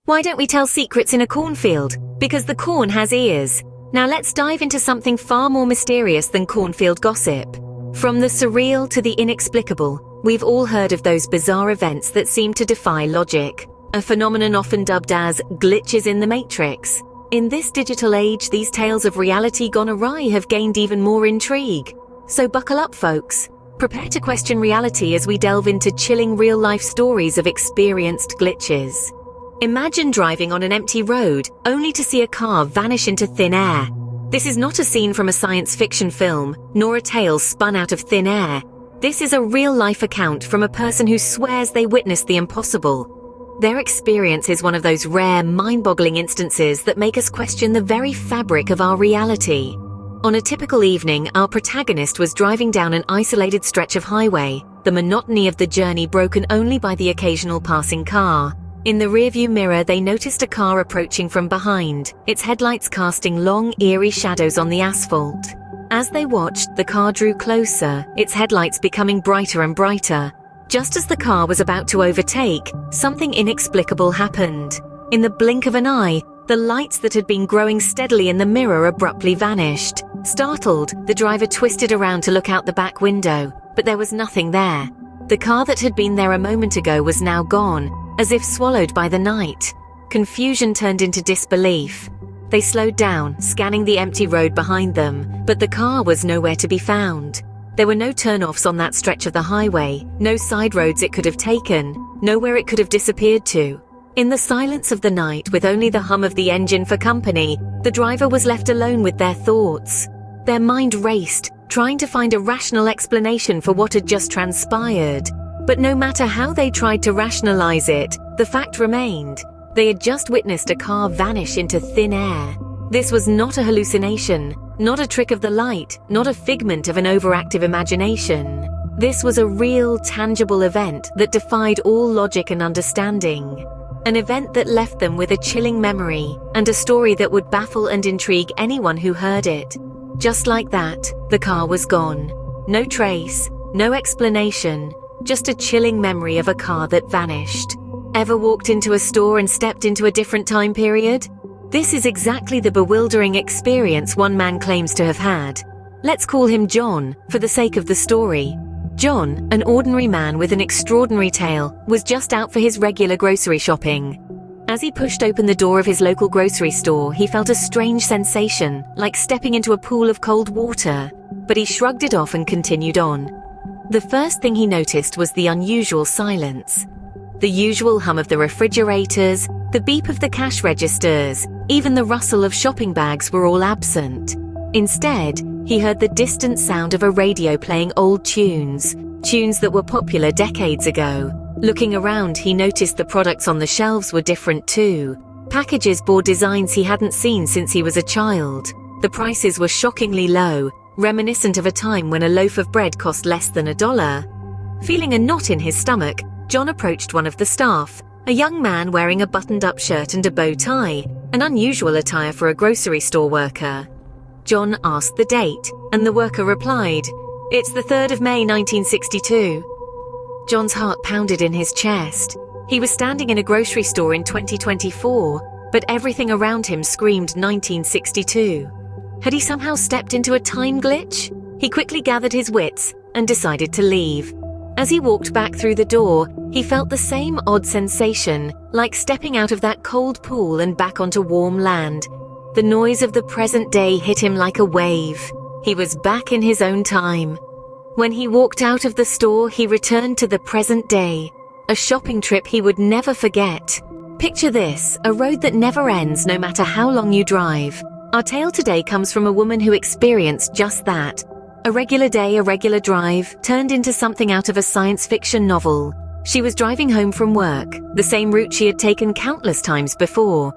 Why don't we tell secrets in a cornfield? Because the corn has ears. Now let's dive into something far more mysterious than cornfield gossip. From the surreal to the inexplicable, we've all heard of those bizarre events that seem to defy logic. A phenomenon often dubbed as glitches in the matrix. In this digital age, these tales of reality gone awry have gained even more intrigue. So buckle up, folks. Prepare to question reality as we delve into chilling real-life stories of experienced glitches. Imagine driving on an empty road, only to see a car vanish into thin air. This is not a scene from a science fiction film, nor a tale spun out of thin air. This is a real-life account from a person who swears they witnessed the impossible. Their experience is one of those rare, mind-boggling instances that make us question the very fabric of our reality. On a typical evening, our protagonist was driving down an isolated stretch of highway, the monotony of the journey broken only by the occasional passing car. In the rearview mirror, they noticed a car approaching from behind, its headlights casting long, eerie shadows on the asphalt. As they watched, the car drew closer, its headlights becoming brighter and brighter. Just as the car was about to overtake, something inexplicable happened. In the blink of an eye, the lights that had been growing steadily in the mirror abruptly vanished. Startled, the driver twisted around to look out the back window, but there was nothing there. The car that had been there a moment ago was now gone, as if swallowed by the night. Confusion turned into disbelief. They slowed down, scanning the empty road behind them, but the car was nowhere to be found. There were no turn-offs on that stretch of the highway, no side roads it could have taken, nowhere it could have disappeared to. In the silence of the night, with only the hum of the engine for company, the driver was left alone with their thoughts. Their mind raced, trying to find a rational explanation for what had just transpired. But no matter how they tried to rationalize it, the fact remained. They had just witnessed a car vanish into thin air. This was not a hallucination, not a trick of the light, not a figment of an overactive imagination. This was a real, tangible event that defied all logic and understanding. An event that left them with a chilling memory and a story that would baffle and intrigue anyone who heard it. Just like that, the car was gone. No trace, no explanation, just a chilling memory of a car that vanished. Ever walked into a store and stepped into a different time period? This is exactly the bewildering experience one man claims to have had. Let's call him John, for the sake of the story. John, an ordinary man with an extraordinary tale, was just out for his regular grocery shopping. As he pushed open the door of his local grocery store, he felt a strange sensation, like stepping into a pool of cold water. But he shrugged it off and continued on. The first thing he noticed was the unusual silence. The usual hum of the refrigerators, the beep of the cash registers, even the rustle of shopping bags were all absent. Instead, he heard the distant sound of a radio playing old tunes that were popular decades ago. Looking around, he noticed the products on the shelves were different too. Packages bore designs he hadn't seen since he was a child. The prices were shockingly low, reminiscent of a time when a loaf of bread cost less than $1. Feeling a knot in his stomach, John approached one of the staff, a young man wearing a buttoned-up shirt and a bow tie, an unusual attire for a grocery store worker. John asked the date, and the worker replied, "It's the 3rd of May 1962. John's heart pounded in his chest. He was standing in a grocery store in 2024, but everything around him screamed 1962. Had he somehow stepped into a time glitch? He quickly gathered his wits and decided to leave. As he walked back through the door, he felt the same odd sensation, like stepping out of that cold pool and back onto warm land. The noise of the present day hit him like a wave. He was back in his own time. When he walked out of the store, he returned to the present day, a shopping trip he would never forget. Picture this, a road that never ends no matter how long you drive. Our tale today comes from a woman who experienced just that. A regular day, a regular drive, turned into something out of a science fiction novel. She was driving home from work, the same route she had taken countless times before.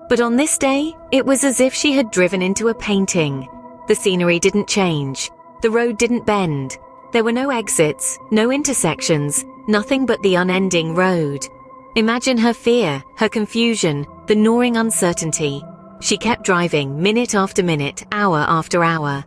But on this day, it was as if she had driven into a painting. The scenery didn't change. The road didn't bend. There were no exits, no intersections, nothing but the unending road. Imagine her fear, her confusion, the gnawing uncertainty. She kept driving, minute after minute, hour after hour.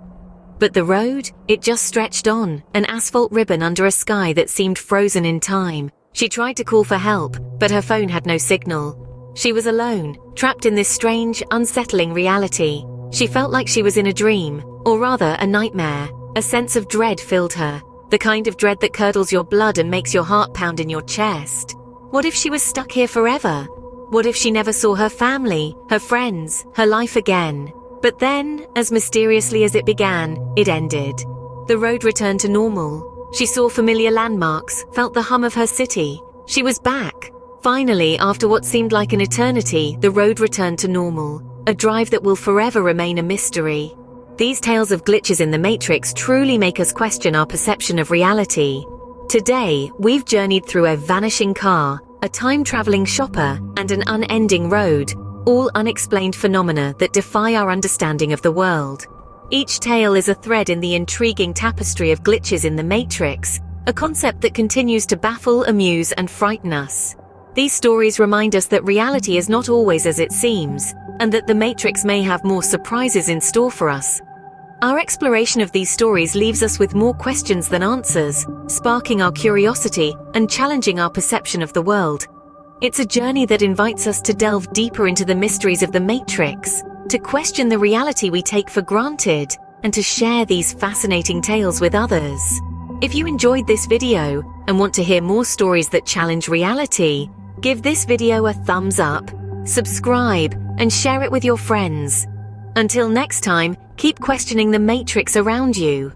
But the road, it just stretched on, an asphalt ribbon under a sky that seemed frozen in time. She tried to call for help, but her phone had no signal. She was alone, trapped in this strange, unsettling reality. She felt like she was in a dream, or rather a nightmare. A sense of dread filled her, the kind of dread that curdles your blood and makes your heart pound in your chest. What if she was stuck here forever? What if she never saw her family, her friends, her life again? But then, as mysteriously as it began, it ended. The road returned to normal. She saw familiar landmarks, felt the hum of her city. She was back. Finally, after what seemed like an eternity, the road returned to normal. A drive that will forever remain a mystery. These tales of glitches in the Matrix truly make us question our perception of reality. Today, we've journeyed through a vanishing car, a time-traveling shopper, and an unending road, all unexplained phenomena that defy our understanding of the world. Each tale is a thread in the intriguing tapestry of glitches in the Matrix, a concept that continues to baffle, amuse, and frighten us. These stories remind us that reality is not always as it seems, and that the Matrix may have more surprises in store for us. Our exploration of these stories leaves us with more questions than answers, sparking our curiosity and challenging our perception of the world. It's a journey that invites us to delve deeper into the mysteries of the Matrix, to question the reality we take for granted, and to share these fascinating tales with others. If you enjoyed this video and want to hear more stories that challenge reality, give this video a thumbs up, subscribe, and share it with your friends. Until next time, keep questioning the Matrix around you.